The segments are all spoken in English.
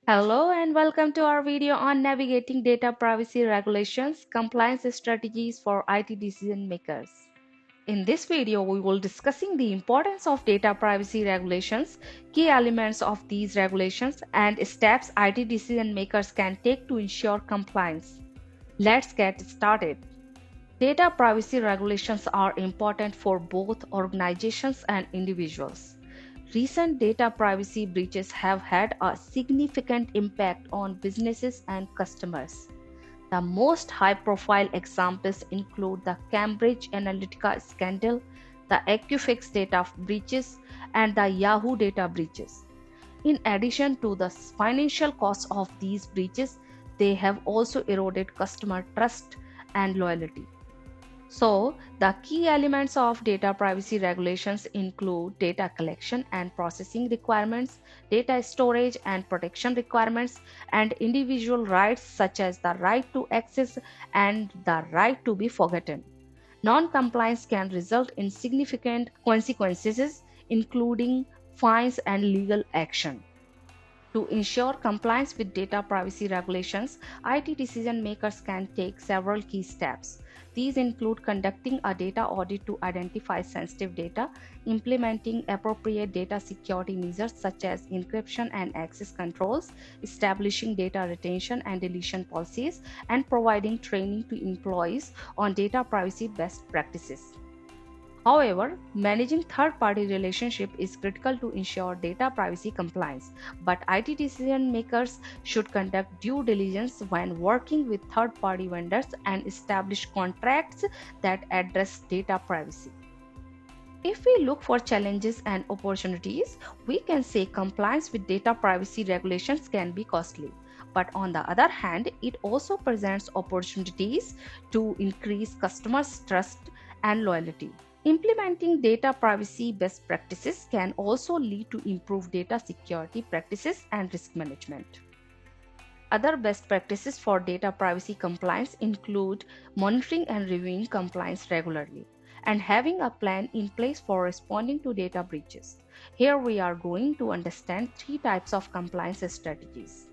Hello and welcome to our video on navigating data privacy regulations, compliance strategies for IT decision makers. In this video, we will discussing the importance of data privacy regulations, key elements of these regulations, and steps IT decision makers can take to ensure compliance. Let's get started. Data privacy regulations are important for both organizations and individuals. Recent data privacy breaches have had a significant impact on businesses and customers. The most high profile examples include the Cambridge Analytica scandal, the Equifax data breaches, and the Yahoo data breaches. In addition to the financial costs of these breaches, they have also eroded customer trust and loyalty. So, the key elements of data privacy regulations include data collection and processing requirements, data storage and protection requirements, and individual rights such as the right to access and the right to be forgotten. Non-compliance can result in significant consequences, including fines and legal action. To ensure compliance with data privacy regulations, IT decision makers can take several key steps. These include conducting a data audit to identify sensitive data, implementing appropriate data security measures such as encryption and access controls, establishing data retention and deletion policies, and providing training to employees on data privacy best practices. However, managing third-party relationship is critical to ensure data privacy compliance, but IT decision makers should conduct due diligence when working with third-party vendors and establish contracts that address data privacy. If we look for challenges and opportunities, we can say compliance with data privacy regulations can be costly. But on the other hand, it also presents opportunities to increase customers' trust and loyalty. Implementing data privacy best practices can also lead to improved data security practices and risk management. Other best practices for data privacy compliance include monitoring and reviewing compliance regularly and having a plan in place for responding to data breaches. Here we are going to understand three types of compliance strategies.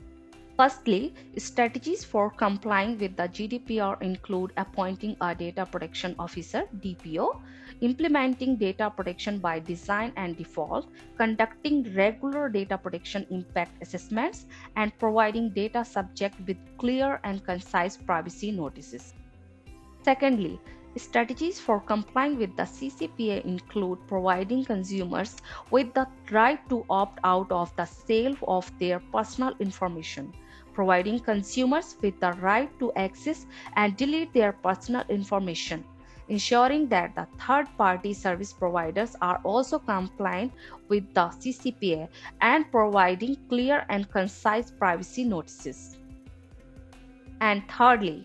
Firstly, strategies for complying with the GDPR include appointing a data protection officer (DPO), implementing data protection by design and default, conducting regular data protection impact assessments, and providing data subject with clear and concise privacy notices. Secondly, strategies for complying with the CCPA include providing consumers with the right to opt out of the sale of their personal information, providing consumers with the right to access and delete their personal information, ensuring that the third-party service providers are also compliant with the CCPA, and providing clear and concise privacy notices. And thirdly,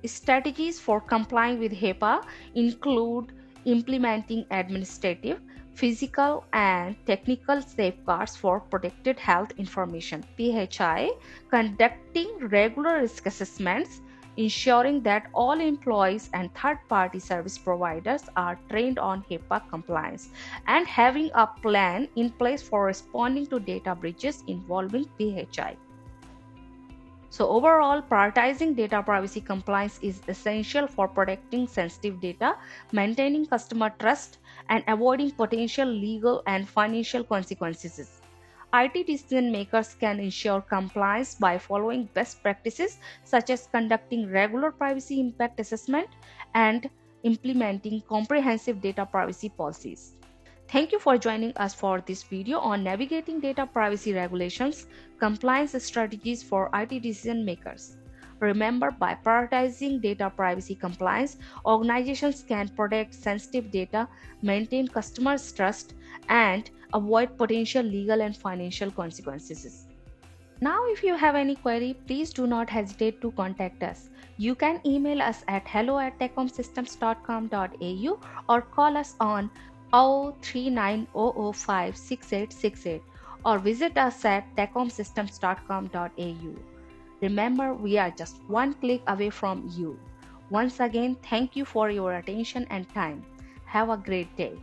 strategies for complying with HIPAA include implementing administrative, physical, and technical safeguards for protected health information (PHI), conducting regular risk assessments, ensuring that all employees and third-party service providers are trained on HIPAA compliance, and having a plan in place for responding to data breaches involving PHI. So overall, prioritizing data privacy compliance is essential for protecting sensitive data, maintaining customer trust, and avoiding potential legal and financial consequences. IT decision makers can ensure compliance by following best practices such as conducting regular privacy impact assessment and implementing comprehensive data privacy policies. Thank you for joining us for this video on navigating data privacy regulations, compliance strategies for IT decision makers. Remember, by prioritizing data privacy compliance, organizations can protect sensitive data, maintain customers' trust, and avoid potential legal and financial consequences. Now, if you have any query, please do not hesitate to contact us. You can email us at hello@techomsystems.com.au or call us on 03900056868 or visit us at techomsystems.com.au. Remember, we are just one click away from you. Once again, thank you for your attention and time. Have a great day.